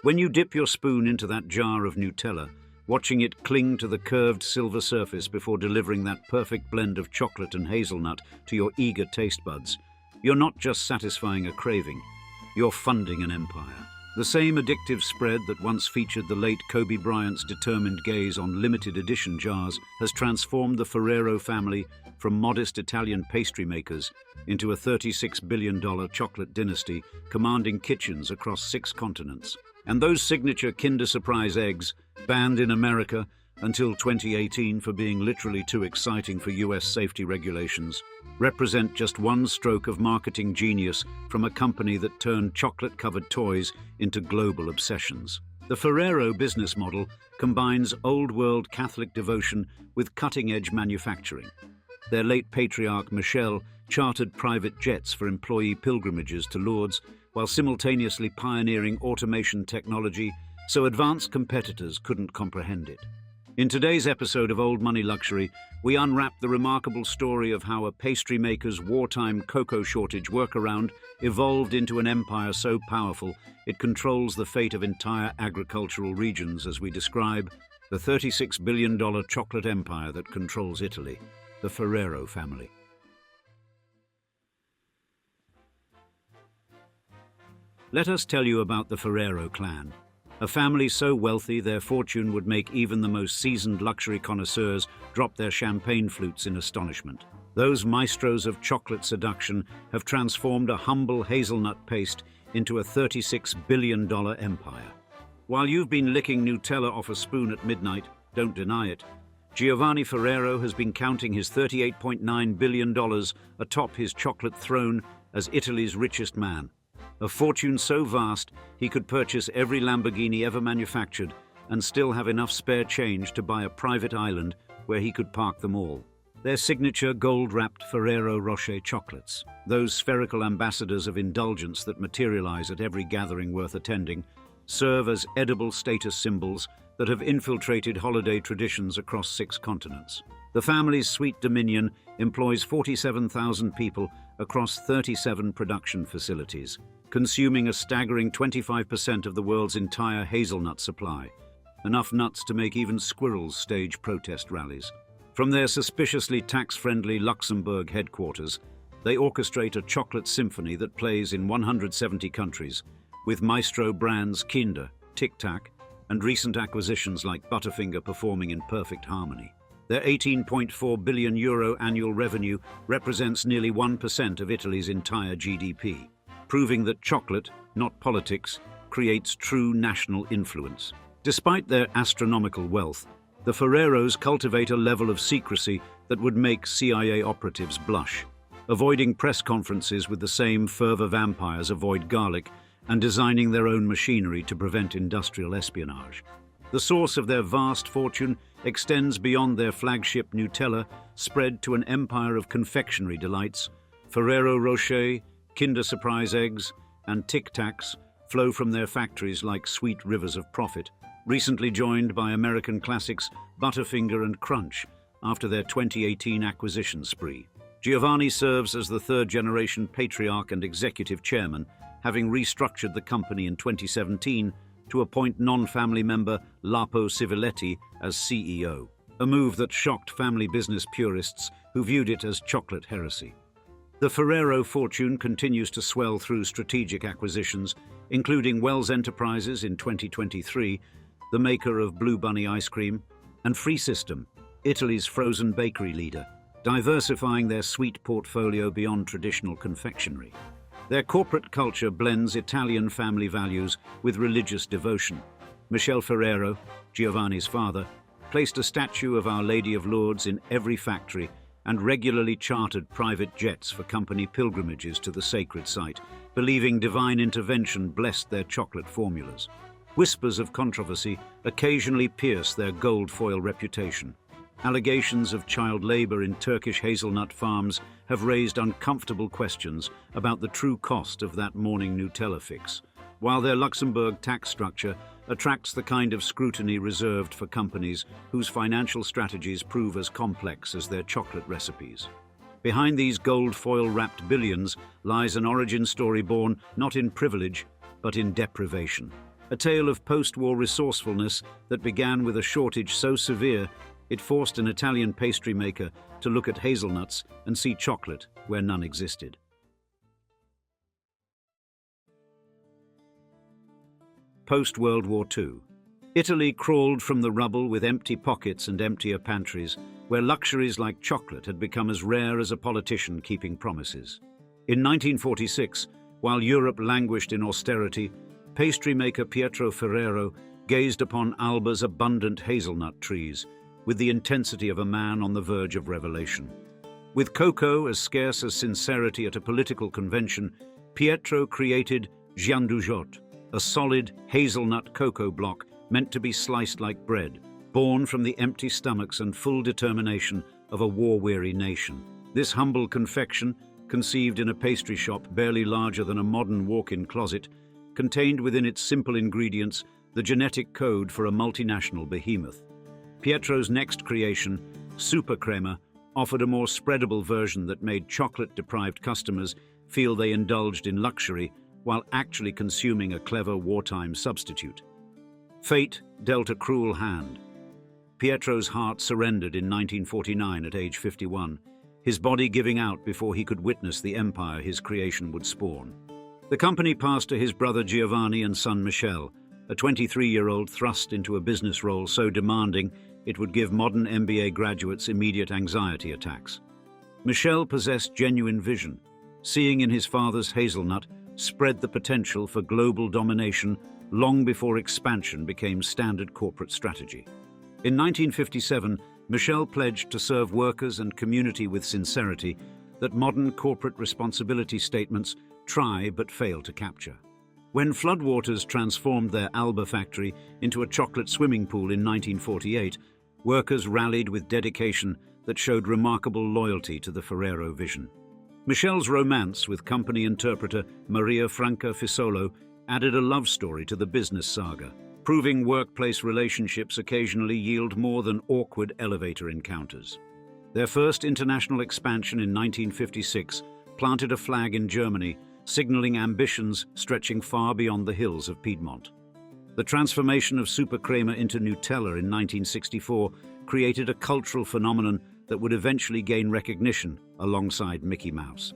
When you dip your spoon into that jar of Nutella, watching it cling to the curved silver surface before delivering that perfect blend of chocolate and hazelnut to your eager taste buds, you're not just satisfying a craving, you're funding an empire. The same addictive spread that once featured the late Kobe Bryant's determined gaze on limited edition jars has transformed the Ferrero family from modest Italian pastry makers into a $36 billion chocolate dynasty commanding kitchens across 6 continents. And those signature Kinder Surprise eggs, banned in America until 2018 for being literally too exciting for US safety regulations, represent just one stroke of marketing genius from a company that turned chocolate-covered toys into global obsessions. The Ferrero business model combines old-world Catholic devotion with cutting-edge manufacturing. Their late patriarch, Michel, chartered private jets for employee pilgrimages to Lourdes, while simultaneously pioneering automation technology so advanced competitors couldn't comprehend it. In today's episode of Old Money Luxury, we unwrap the remarkable story of how a pastry maker's wartime cocoa shortage workaround evolved into an empire so powerful it controls the fate of entire agricultural regions, as we describe the $36 billion chocolate empire that controls Italy, the Ferrero family. Let us tell you about the Ferrero clan. A family so wealthy their fortune would make even the most seasoned luxury connoisseurs drop their champagne flutes in astonishment. Those maestros of chocolate seduction have transformed a humble hazelnut paste into a $36 billion empire. While you've been licking Nutella off a spoon at midnight, don't deny it, Giovanni Ferrero has been counting his $38.9 billion atop his chocolate throne as Italy's richest man. A fortune so vast he could purchase every Lamborghini ever manufactured and still have enough spare change to buy a private island where he could park them all. Their signature gold-wrapped Ferrero Rocher chocolates, those spherical ambassadors of indulgence that materialize at every gathering worth attending, serve as edible status symbols that have infiltrated holiday traditions across 6 continents. The family's sweet dominion employs 47,000 people across 37 production facilities, consuming a staggering 25% of the world's entire hazelnut supply, enough nuts to make even squirrels stage protest rallies. From their suspiciously tax-friendly Luxembourg headquarters, they orchestrate a chocolate symphony that plays in 170 countries, with maestro brands Kinder, Tic Tac, and recent acquisitions like Butterfinger performing in perfect harmony. Their €18.4 billion annual revenue represents nearly 1% of Italy's entire GDP, proving that chocolate, not politics, creates true national influence. Despite their astronomical wealth, the Ferreros cultivate a level of secrecy that would make CIA operatives blush, avoiding press conferences with the same fervor vampires avoid garlic and designing their own machinery to prevent industrial espionage. The source of their vast fortune extends beyond their flagship Nutella, spread to an empire of confectionery delights. Ferrero Rocher, Kinder Surprise eggs, and Tic Tacs flow from their factories like sweet rivers of profit, recently joined by American classics Butterfinger and Crunch after their 2018 acquisition spree. Giovanni serves as the third-generation patriarch and executive chairman, having restructured the company in 2017 to appoint non-family member Lapo Civiletti as CEO, a move that shocked family business purists who viewed it as chocolate heresy. The Ferrero fortune continues to swell through strategic acquisitions, including Wells Enterprises in 2023, the maker of Blue Bunny ice cream, and Free System, Italy's frozen bakery leader, diversifying their sweet portfolio beyond traditional confectionery. Their corporate culture blends Italian family values with religious devotion. Michel Ferrero, Giovanni's father, placed a statue of Our Lady of Lourdes in every factory and regularly chartered private jets for company pilgrimages to the sacred site, believing divine intervention blessed their chocolate formulas. Whispers of controversy occasionally pierce their gold foil reputation. Allegations of child labor in Turkish hazelnut farms have raised uncomfortable questions about the true cost of that morning Nutella fix, while their Luxembourg tax structure attracts the kind of scrutiny reserved for companies whose financial strategies prove as complex as their chocolate recipes. Behind these gold foil-wrapped billions lies an origin story born not in privilege, but in deprivation. a tale of post-war resourcefulness that began with a shortage so severe it forced an Italian pastry maker to look at hazelnuts and see chocolate where none existed. Post-World War II. Italy crawled from the rubble with empty pockets and emptier pantries, where luxuries like chocolate had become as rare as a politician keeping promises. In 1946, while Europe languished in austerity, pastry maker Pietro Ferrero gazed upon Alba's abundant hazelnut trees with the intensity of a man on the verge of revelation. With cocoa as scarce as sincerity at a political convention, Pietro created giandujotte, a solid hazelnut cocoa block meant to be sliced like bread, born from the empty stomachs and full determination of a war-weary nation. This humble confection, conceived in a pastry shop barely larger than a modern walk-in closet, contained within its simple ingredients the genetic code for a multinational behemoth. Pietro's next creation, Super Crema, offered a more spreadable version that made chocolate-deprived customers feel they indulged in luxury while actually consuming a clever wartime substitute. Fate dealt a cruel hand. Pietro's heart surrendered in 1949 at age 51, his body giving out before he could witness the empire his creation would spawn. The company passed to his brother Giovanni and son Michel, a 23-year-old thrust into a business role so demanding it would give modern MBA graduates immediate anxiety attacks. Michel possessed genuine vision, seeing in his father's hazelnut spread the potential for global domination long before expansion became standard corporate strategy. In 1957, Michel pledged to serve workers and community with sincerity that modern corporate responsibility statements try but fail to capture. When floodwaters transformed their Alba factory into a chocolate swimming pool in 1948, workers rallied with dedication that showed remarkable loyalty to the Ferrero vision. Michel's romance with company interpreter Maria Franca Fisolo added a love story to the business saga, proving workplace relationships occasionally yield more than awkward elevator encounters. Their first international expansion in 1956 planted a flag in Germany, signaling ambitions stretching far beyond the hills of Piedmont. The transformation of Super Crema into Nutella in 1964 created a cultural phenomenon that would eventually gain recognition alongside Mickey Mouse.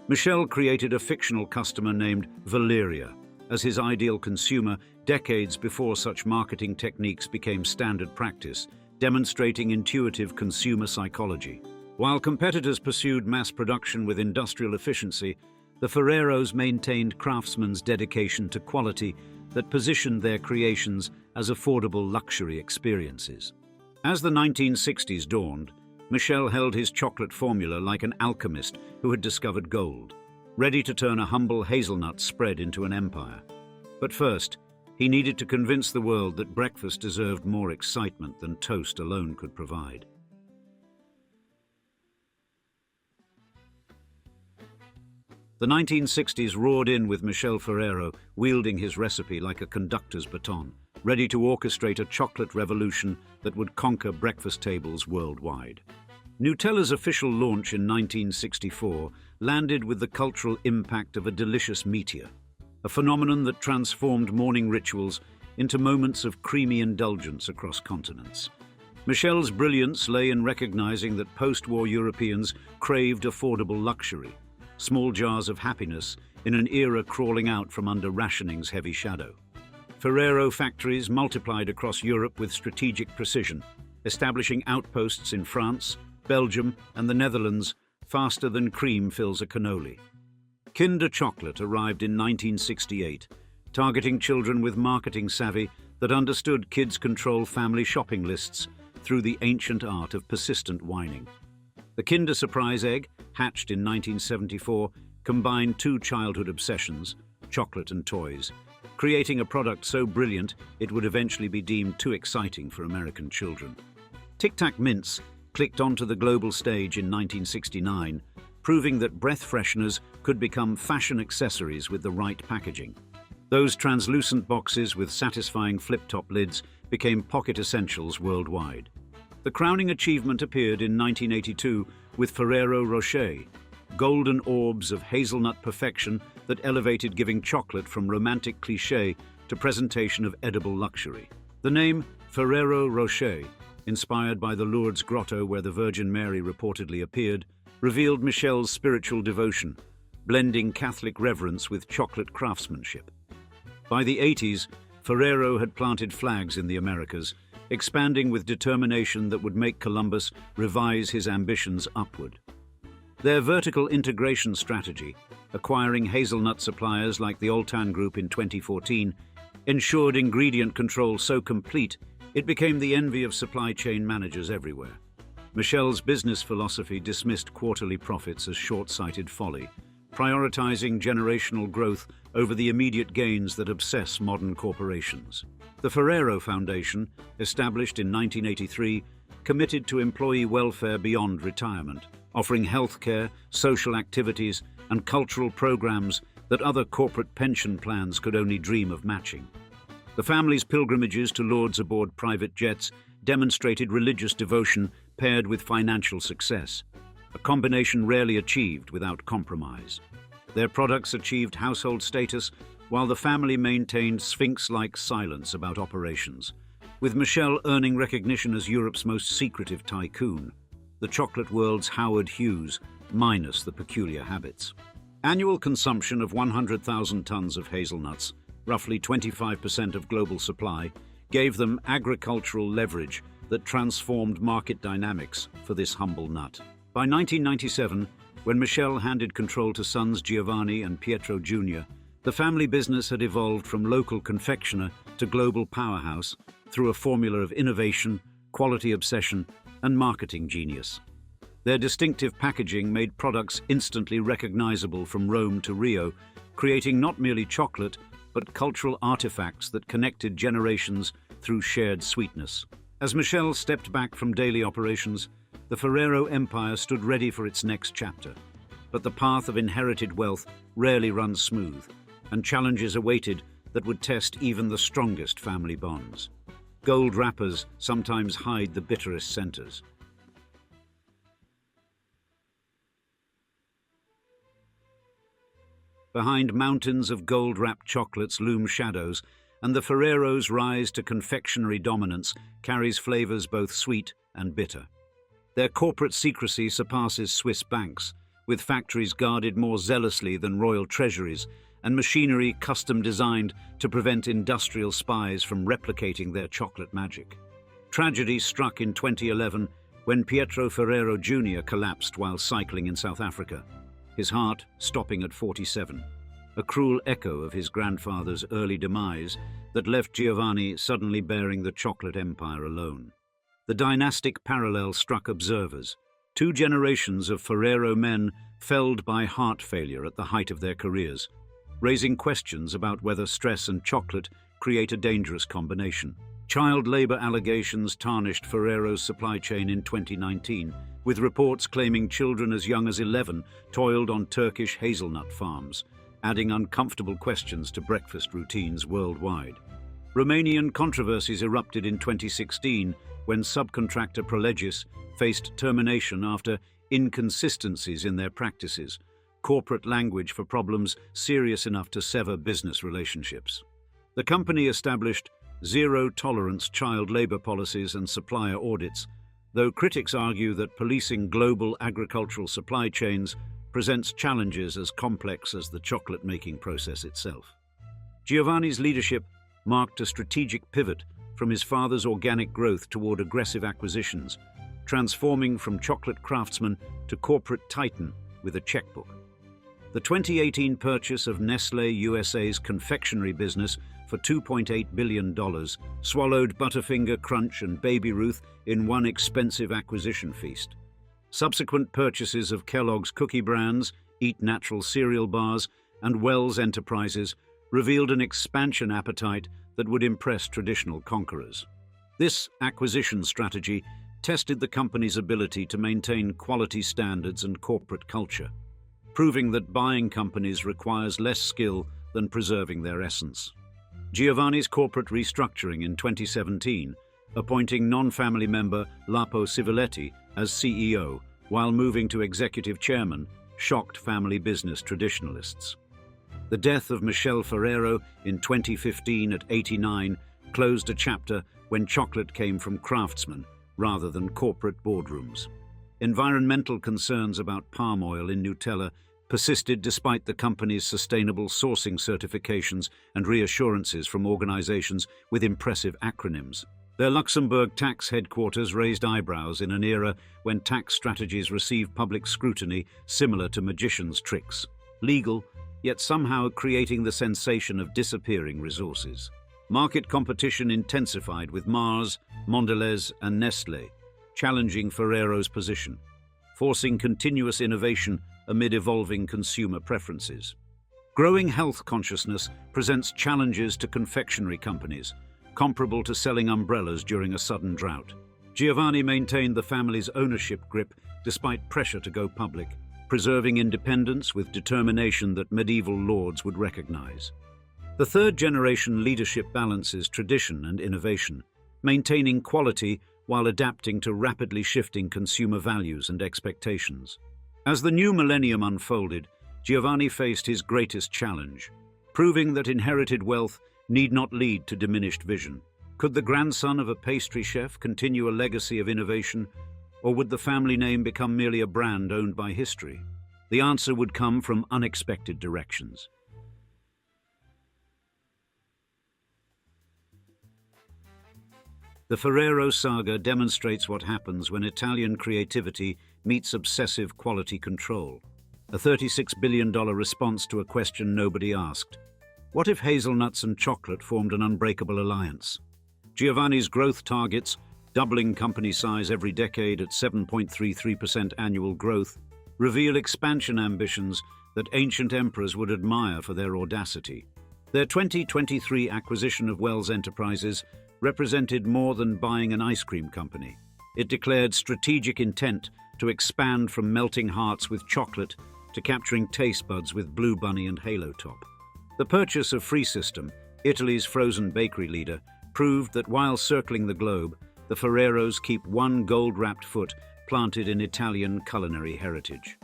Michel created a fictional customer named Valeria as his ideal consumer decades before such marketing techniques became standard practice, demonstrating intuitive consumer psychology. While competitors pursued mass production with industrial efficiency, the Ferreros maintained craftsmen's dedication to quality that positioned their creations as affordable luxury experiences. As the 1960s dawned, Michel held his chocolate formula like an alchemist who had discovered gold, ready to turn a humble hazelnut spread into an empire. But first, he needed to convince the world that breakfast deserved more excitement than toast alone could provide. The 1960s roared in with Michel Ferrero wielding his recipe like a conductor's baton, ready to orchestrate a chocolate revolution that would conquer breakfast tables worldwide. Nutella's official launch in 1964 landed with the cultural impact of a delicious meteor, a phenomenon that transformed morning rituals into moments of creamy indulgence across continents. Michel's brilliance lay in recognizing that post-war Europeans craved affordable luxury, small jars of happiness in an era crawling out from under rationing's heavy shadow. Ferrero factories multiplied across Europe with strategic precision, establishing outposts in France, Belgium, and the Netherlands faster than cream fills a cannoli. Kinder Chocolate arrived in 1968, targeting children with marketing savvy that understood kids control family shopping lists through the ancient art of persistent whining. The Kinder Surprise Egg, hatched in 1974, combined two childhood obsessions, chocolate and toys, creating a product so brilliant it would eventually be deemed too exciting for American children. Tic Tac Mints clicked onto the global stage in 1969, proving that breath fresheners could become fashion accessories with the right packaging. Those translucent boxes with satisfying flip-top lids became pocket essentials worldwide. The crowning achievement appeared in 1982 with Ferrero Rocher, golden orbs of hazelnut perfection that elevated giving chocolate from romantic cliché to presentation of edible luxury. The name Ferrero Rocher, inspired by the Lourdes grotto where the Virgin Mary reportedly appeared, revealed Michel's spiritual devotion, blending Catholic reverence with chocolate craftsmanship. By the 80s, Ferrero had planted flags in the Americas, expanding with determination that would make Columbus revise his ambitions upward. Their vertical integration strategy, acquiring hazelnut suppliers like the Oltan Group in 2014, ensured ingredient control so complete it became the envy of supply chain managers everywhere. Michel's business philosophy dismissed quarterly profits as short-sighted folly, prioritizing generational growth over the immediate gains that obsess modern corporations. The Ferrero Foundation, established in 1983, committed to employee welfare beyond retirement, offering healthcare, social activities, and cultural programs that other corporate pension plans could only dream of matching. The family's pilgrimages to Lourdes aboard private jets demonstrated religious devotion paired with financial success, a combination rarely achieved without compromise. Their products achieved household status while the family maintained sphinx-like silence about operations, with Michel earning recognition as Europe's most secretive tycoon, the chocolate world's Howard Hughes, minus the peculiar habits. Annual consumption of 100,000 tons of hazelnuts, roughly 25% of global supply, gave them agricultural leverage that transformed market dynamics for this humble nut. By 1997, when Michel handed control to sons Giovanni and Pietro Jr., the family business had evolved from local confectioner to global powerhouse through a formula of innovation, quality obsession, and marketing genius. Their distinctive packaging made products instantly recognizable from Rome to Rio, creating not merely chocolate, but cultural artifacts that connected generations through shared sweetness. As Michel stepped back from daily operations, the Ferrero empire stood ready for its next chapter. But the path of inherited wealth rarely runs smooth, and challenges awaited that would test even the strongest family bonds. Gold wrappers sometimes hide the bitterest centers. Behind mountains of gold-wrapped chocolates loom shadows, and the Ferrero's rise to confectionery dominance carries flavors both sweet and bitter. Their corporate secrecy surpasses Swiss banks, with factories guarded more zealously than royal treasuries and machinery custom-designed to prevent industrial spies from replicating their chocolate magic. Tragedy struck in 2011 when Pietro Ferrero Jr. collapsed while cycling in South Africa, his heart stopping at 47, a cruel echo of his grandfather's early demise that left Giovanni suddenly bearing the chocolate empire alone. The dynastic parallel struck observers. 2 generations of Ferrero men felled by heart failure at the height of their careers, raising questions about whether stress and chocolate create a dangerous combination. Child labor allegations tarnished Ferrero's supply chain in 2019, with reports claiming children as young as 11 toiled on Turkish hazelnut farms, adding uncomfortable questions to breakfast routines worldwide. Romanian controversies erupted in 2016 when subcontractor Prolegis faced termination after inconsistencies in their practices, corporate language for problems serious enough to sever business relationships. The company established zero-tolerance child labor policies and supplier audits, though critics argue that policing global agricultural supply chains presents challenges as complex as the chocolate-making process itself. Giovanni's leadership marked a strategic pivot from his father's organic growth toward aggressive acquisitions, transforming from chocolate craftsman to corporate titan with a checkbook. The 2018 purchase of Nestlé USA's confectionery business for $2.8 billion swallowed Butterfinger Crunch and Baby Ruth in one expensive acquisition feast. Subsequent purchases of Kellogg's cookie brands, Eat Natural cereal bars, and Wells Enterprises revealed an expansion appetite that would impress traditional conquerors. This acquisition strategy tested the company's ability to maintain quality standards and corporate culture, proving that buying companies requires less skill than preserving their essence. Giovanni's corporate restructuring in 2017, appointing non-family member Lapo Civiletti as CEO while moving to executive chairman, shocked family business traditionalists. The death of Michelle Ferrero in 2015 at 89 closed a chapter when chocolate came from craftsmen rather than corporate boardrooms. Environmental concerns about palm oil in Nutella persisted despite the company's sustainable sourcing certifications and reassurances from organizations with impressive acronyms. Their Luxembourg tax headquarters raised eyebrows in an era when tax strategies receive public scrutiny similar to magicians' tricks. Legal, yet somehow creating the sensation of disappearing resources. Market competition intensified with Mars, Mondelez, and Nestlé, challenging Ferrero's position, forcing continuous innovation amid evolving consumer preferences. Growing health consciousness presents challenges to confectionery companies, comparable to selling umbrellas during a sudden drought. Giovanni maintained the family's ownership grip despite pressure to go public, preserving independence with determination that medieval lords would recognize. The third-generation leadership balances tradition and innovation, maintaining quality while adapting to rapidly shifting consumer values and expectations. As the new millennium unfolded, Giovanni faced his greatest challenge, proving that inherited wealth need not lead to diminished vision. Could the grandson of a pastry chef continue a legacy of innovation, or would the family name become merely a brand owned by history? The answer would come from unexpected directions. The Ferrero saga demonstrates what happens when Italian creativity meets obsessive quality control. A $36 billion response to a question nobody asked. What if hazelnuts and chocolate formed an unbreakable alliance? Giovanni's growth targets, doubling company size every decade at 7.33% annual growth, reveal expansion ambitions that ancient emperors would admire for their audacity. Their 2023 acquisition of Wells Enterprises represented more than buying an ice cream company. It declared strategic intent to expand from melting hearts with chocolate to capturing taste buds with Blue Bunny and Halo Top. The purchase of Free System, Italy's frozen bakery leader, proved that while circling the globe, the Ferreros keep one gold-wrapped foot planted in Italian culinary heritage.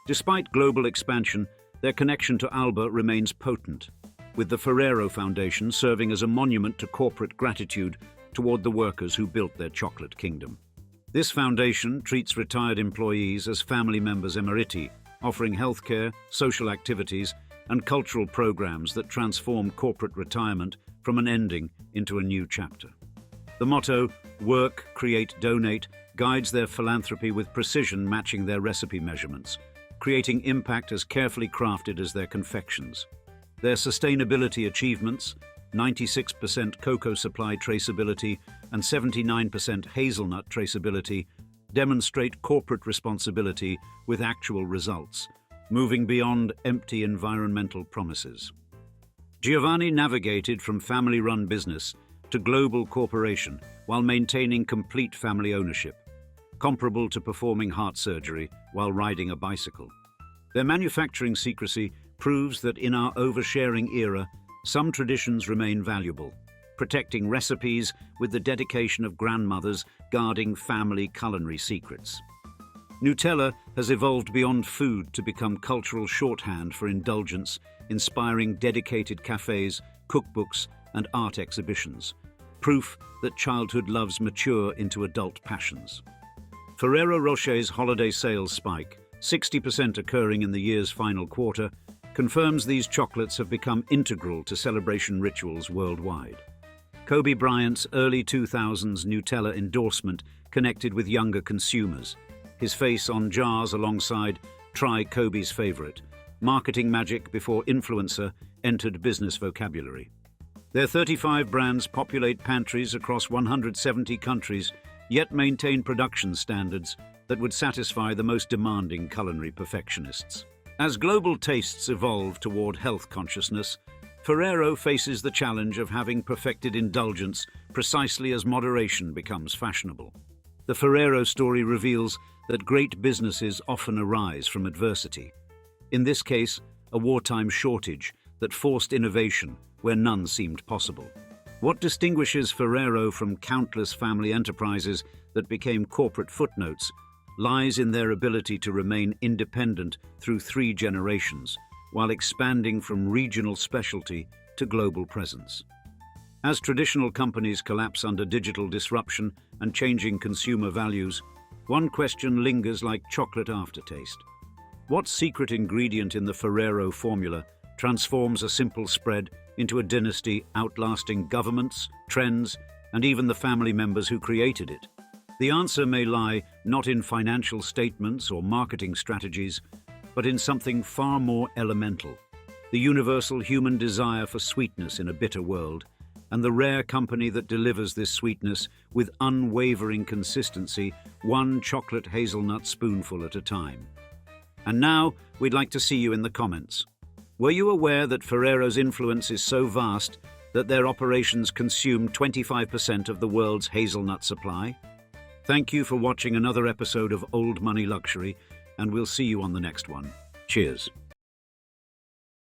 Despite global expansion, their connection to Alba remains potent, with the Ferrero Foundation serving as a monument to corporate gratitude toward the workers who built their chocolate kingdom. This foundation treats retired employees as family members emeriti, offering healthcare, social activities, and cultural programs that transform corporate retirement from an ending into a new chapter. The motto, "Work, Create, Donate," guides their philanthropy with precision matching their recipe measurements, creating impact as carefully crafted as their confections. Their sustainability achievements, 96% cocoa supply traceability and 79% hazelnut traceability, demonstrate corporate responsibility with actual results, moving beyond empty environmental promises. Giovanni navigated from family-run business to global corporation while maintaining complete family ownership, comparable to performing heart surgery while riding a bicycle. Their manufacturing secrecy proves that in our oversharing era, some traditions remain valuable, protecting recipes with the dedication of grandmothers guarding family culinary secrets. Nutella has evolved beyond food to become cultural shorthand for indulgence, inspiring dedicated cafes, cookbooks, and art exhibitions, proof that childhood loves mature into adult passions. Ferrero Rocher's holiday sales spike, 60% occurring in the year's final quarter, confirms these chocolates have become integral to celebration rituals worldwide. Kobe Bryant's early 2000s Nutella endorsement connected with younger consumers, his face on jars alongside "Try Kobe's favorite," marketing magic before influencer entered business vocabulary. Their 35 brands populate pantries across 170 countries, yet maintain production standards that would satisfy the most demanding culinary perfectionists. As global tastes evolve toward health consciousness, Ferrero faces the challenge of having perfected indulgence precisely as moderation becomes fashionable. The Ferrero story reveals that great businesses often arise from adversity. In this case, a wartime shortage that forced innovation where none seemed possible. What distinguishes Ferrero from countless family enterprises that became corporate footnotes lies in their ability to remain independent through 3 generations, while expanding from regional specialty to global presence. As traditional companies collapse under digital disruption and changing consumer values, one question lingers like chocolate aftertaste. What secret ingredient in the Ferrero formula transforms a simple spread into a dynasty outlasting governments, trends, and even the family members who created it? The answer may lie not in financial statements or marketing strategies, but in something far more elemental: the universal human desire for sweetness in a bitter world, and the rare company that delivers this sweetness with unwavering consistency, one chocolate hazelnut spoonful at a time. And now, we'd like to see you in the comments. Were you aware that Ferrero's influence is so vast that their operations consume 25% of the world's hazelnut supply? Thank you for watching another episode of Old Money Luxury, and we'll see you on the next one. Cheers.